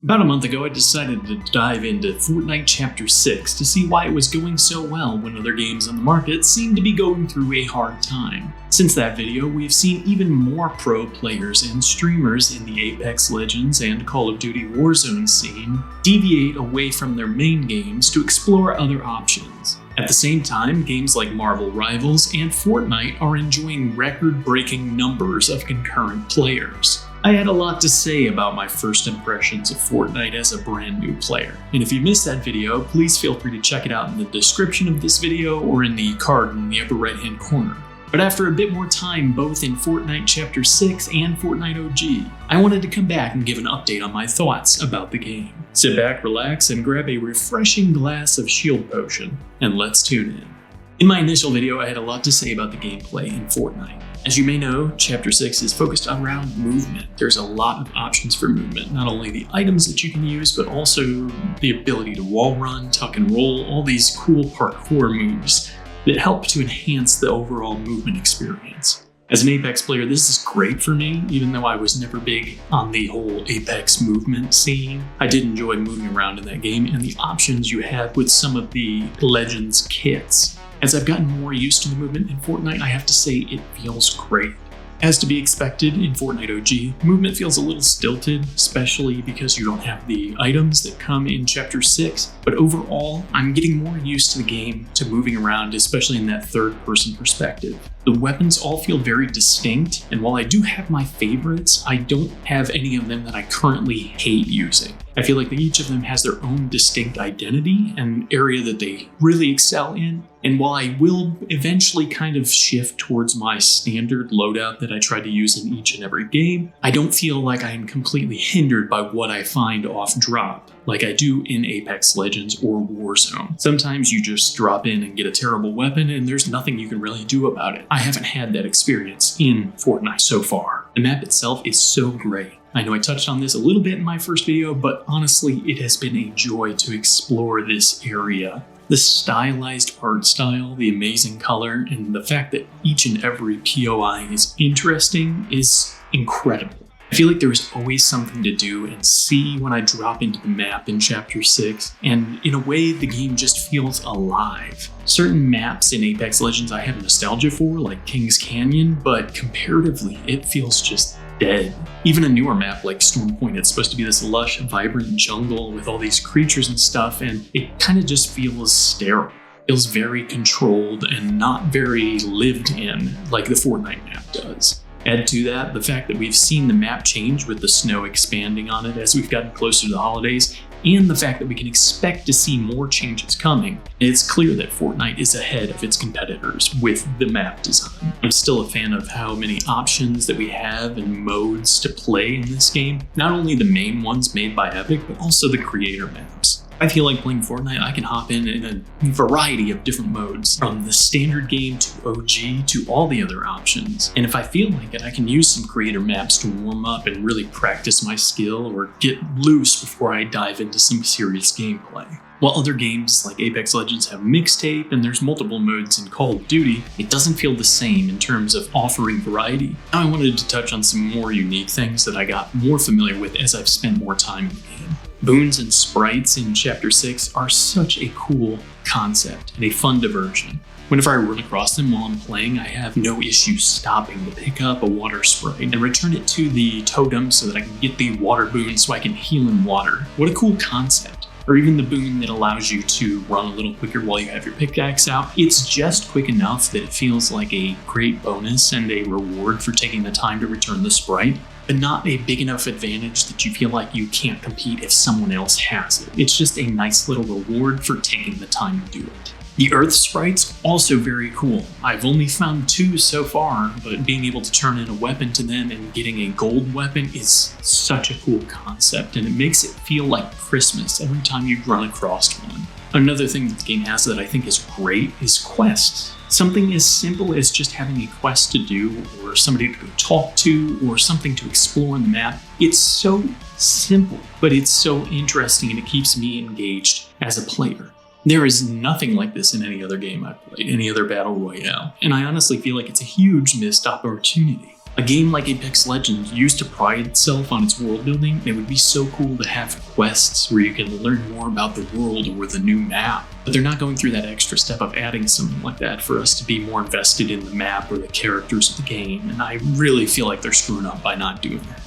About a month ago, I decided to dive into Fortnite Chapter 6 to see why it was going so well when other games on the market seemed to be going through a hard time. Since that video, we've seen even more pro players and streamers in the Apex Legends and Call of Duty Warzone scene deviate away from their main games to explore other options. At the same time, games like Marvel Rivals and Fortnite are enjoying record-breaking numbers of concurrent players. I had a lot to say about my first impressions of Fortnite as a brand new player, and if you missed that video, please feel free to check it out in the description of this video or in the card in the upper right hand corner. But after a bit more time both in Fortnite Chapter 6 and Fortnite OG, I wanted to come back and give an update on my thoughts about the game. Sit back, relax, and grab a refreshing glass of shield potion, and let's tune in. In my initial video, I had a lot to say about the gameplay in Fortnite. As you may know, Chapter 6 is focused around movement. There's a lot of options for movement, not only the items that you can use, but also the ability to wall run, tuck and roll, all these cool parkour moves that help to enhance the overall movement experience. As an Apex player, this is great for me, even though I was never big on the whole Apex movement scene. I did enjoy moving around in that game and the options you have with some of the Legends kits. As I've gotten more used to the movement in Fortnite, I have to say it feels great. As to be expected in Fortnite OG, movement feels a little stilted, especially because you don't have the items that come in Chapter 6, but overall, I'm getting more used to the game, to moving around, especially in that third-person perspective. The weapons all feel very distinct, and while I do have my favorites, I don't have any of them that I currently hate using. I feel like each of them has their own distinct identity and area that they really excel in, and while I will eventually kind of shift towards my standard loadout that I try to use in each and every game, I don't feel like I am completely hindered by what I find off drop, like I do in Apex Legends or Warzone. Sometimes you just drop in and get a terrible weapon and there's nothing you can really do about it. I haven't had that experience in Fortnite so far. The map itself is so great. I know I touched on this a little bit in my first video, but honestly, it has been a joy to explore this area. The stylized art style, the amazing color, and the fact that each and every POI is interesting is incredible. I feel like there is always something to do and see when I drop into the map in Chapter 6, and in a way, the game just feels alive. Certain maps in Apex Legends I have nostalgia for, like King's Canyon, but comparatively, it feels just dead. Even a newer map like Storm Point, it's supposed to be this lush, vibrant jungle with all these creatures and stuff, and it kind of just feels sterile. It feels very controlled and not very lived in like the Fortnite map does. Add to that the fact that we've seen the map change with the snow expanding on it as we've gotten closer to the holidays, and the fact that we can expect to see more changes coming. It's clear that Fortnite is ahead of its competitors with the map design. I'm still a fan of how many options that we have and modes to play in this game, not only the main ones made by Epic, but also the creator maps. I feel like playing Fortnite, I can hop in a variety of different modes, from the standard game to OG to all the other options. And if I feel like it, I can use some creator maps to warm up and really practice my skill or get loose before I dive into some serious gameplay. While other games like Apex Legends have mixtape and there's multiple modes in Call of Duty, it doesn't feel the same in terms of offering variety. Now I wanted to touch on some more unique things that I got more familiar with as I've spent more time in the game. Boons and sprites in Chapter 6 are such a cool concept and a fun diversion. Whenever I run across them while I'm playing, I have no issue stopping to pick up a water sprite and return it to the totem so that I can get the water boon so I can heal in water. What a cool concept. Or even the boon that allows you to run a little quicker while you have your pickaxe out. It's just quick enough that it feels like a great bonus and a reward for taking the time to return the sprite, but not a big enough advantage that you feel like you can't compete if someone else has it. It's just a nice little reward for taking the time to do it. The Earth sprites, also very cool. I've only found 2 so far, but being able to turn in a weapon to them and getting a gold weapon is such a cool concept, and it makes it feel like Christmas every time you run across one. Another thing that the game has that I think is great is quests. Something as simple as just having a quest to do, or somebody to go talk to, or something to explore on the map. It's so simple, but it's so interesting and it keeps me engaged as a player. There is nothing like this in any other game I've played, any other battle royale, and I honestly feel like it's a huge missed opportunity. A game like Apex Legends used to pride itself on its world building. It would be so cool to have quests where you can learn more about the world or the new map. But they're not going through that extra step of adding something like that for us to be more invested in the map or the characters of the game, and I really feel like they're screwing up by not doing that.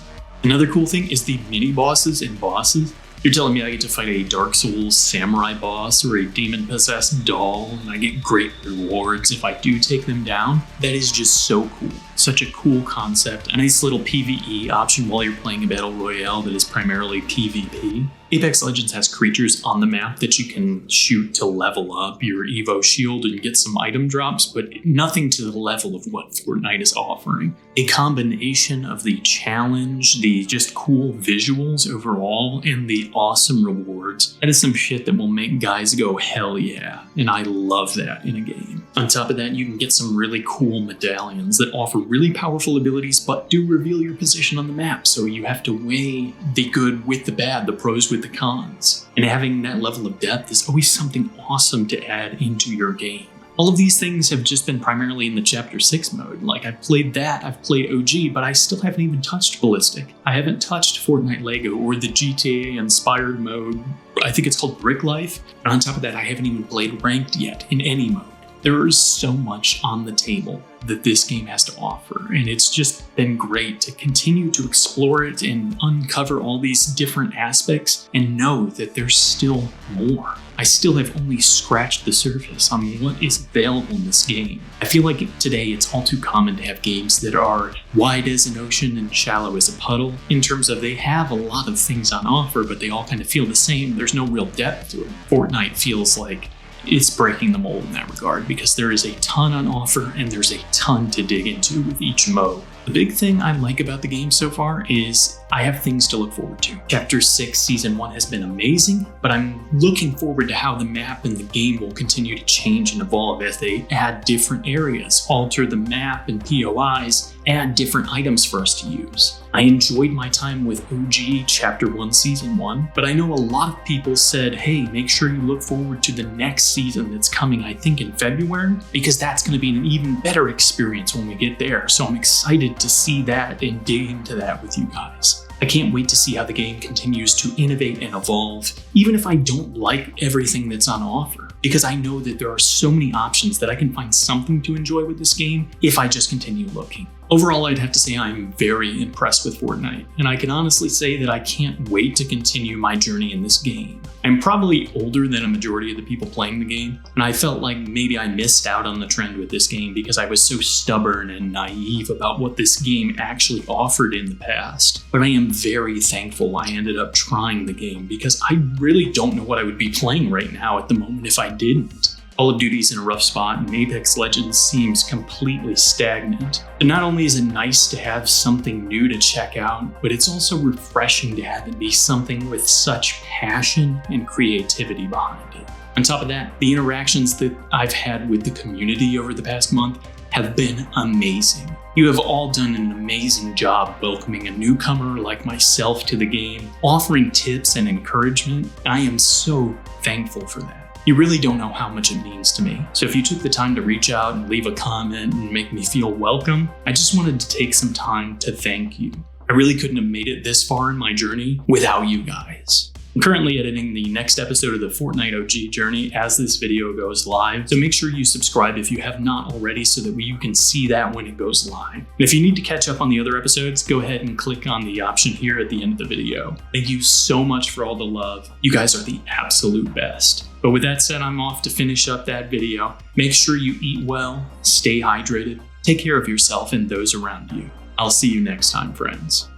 Another cool thing is the mini bosses and bosses. You're telling me I get to fight a Dark Souls samurai boss or a demon-possessed doll, and I get great rewards if I do take them down? That is just so cool. Such a cool concept. A nice little PvE option while you're playing a battle royale that is primarily PvP. Apex Legends has creatures on the map that you can shoot to level up your Evo shield and get some item drops, but nothing to the level of what Fortnite is offering. A combination of the challenge, the just cool visuals overall, and the awesome rewards. That is some shit that will make guys go hell yeah, and I love that in a game. On top of that, you can get some really cool medallions that offer really powerful abilities but do reveal your position on the map, so you have to weigh the good with the bad, the pros with the cons. And having that level of depth is always something awesome to add into your game. All of these things have just been primarily in the Chapter 6 mode. Like, I've played that, I've played OG, but I still haven't even touched Ballistic. I haven't touched Fortnite Lego or the GTA-inspired mode. I think it's called Brick Life. And on top of that, I haven't even played Ranked yet in any mode. There is so much on the table that this game has to offer, and it's just been great to continue to explore it and uncover all these different aspects and know that there's still more. I still have only scratched the surface on what is available in this game. I feel like today it's all too common to have games that are wide as an ocean and shallow as a puddle, in terms of they have a lot of things on offer, but they all kind of feel the same. There's no real depth to it. Fortnite feels like it's breaking the mold in that regard because there is a ton on offer and there's a ton to dig into with each mode. The big thing I like about the game so far is I have things to look forward to. Chapter 6 Season 1 has been amazing, but I'm looking forward to how the map and the game will continue to change and evolve as they add different areas, alter the map and POIs, add different items for us to use. I enjoyed my time with OG Chapter 1 Season 1, but I know a lot of people said, hey, make sure you look forward to the next season that's coming, I think in February, because that's going to be an even better experience when we get there. So I'm excited to see that and dig into that with you guys. I can't wait to see how the game continues to innovate and evolve, even if I don't like everything that's on offer, because I know that there are so many options that I can find something to enjoy with this game if I just continue looking. Overall, I'd have to say I'm very impressed with Fortnite, and I can honestly say that I can't wait to continue my journey in this game. I'm probably older than a majority of the people playing the game, and I felt like maybe I missed out on the trend with this game because I was so stubborn and naive about what this game actually offered in the past. But I am very thankful I ended up trying the game because I really don't know what I would be playing right now at the moment if I didn't. Call of Duty's in a rough spot and Apex Legends seems completely stagnant. And not only is it nice to have something new to check out, but it's also refreshing to have it be something with such passion and creativity behind it. On top of that, the interactions that I've had with the community over the past month have been amazing. You have all done an amazing job welcoming a newcomer like myself to the game, offering tips and encouragement. I am so thankful for that. You really don't know how much it means to me. So if you took the time to reach out and leave a comment and make me feel welcome, I just wanted to take some time to thank you. I really couldn't have made it this far in my journey without you guys. I'm currently editing the next episode of the Fortnite OG journey as this video goes live, so make sure you subscribe if you have not already so that you can see that when it goes live. And if you need to catch up on the other episodes, go ahead and click on the option here at the end of the video. Thank you so much for all the love. You guys are the absolute best. But with that said, I'm off to finish up that video. Make sure you eat well, stay hydrated, take care of yourself and those around you. I'll see you next time, friends.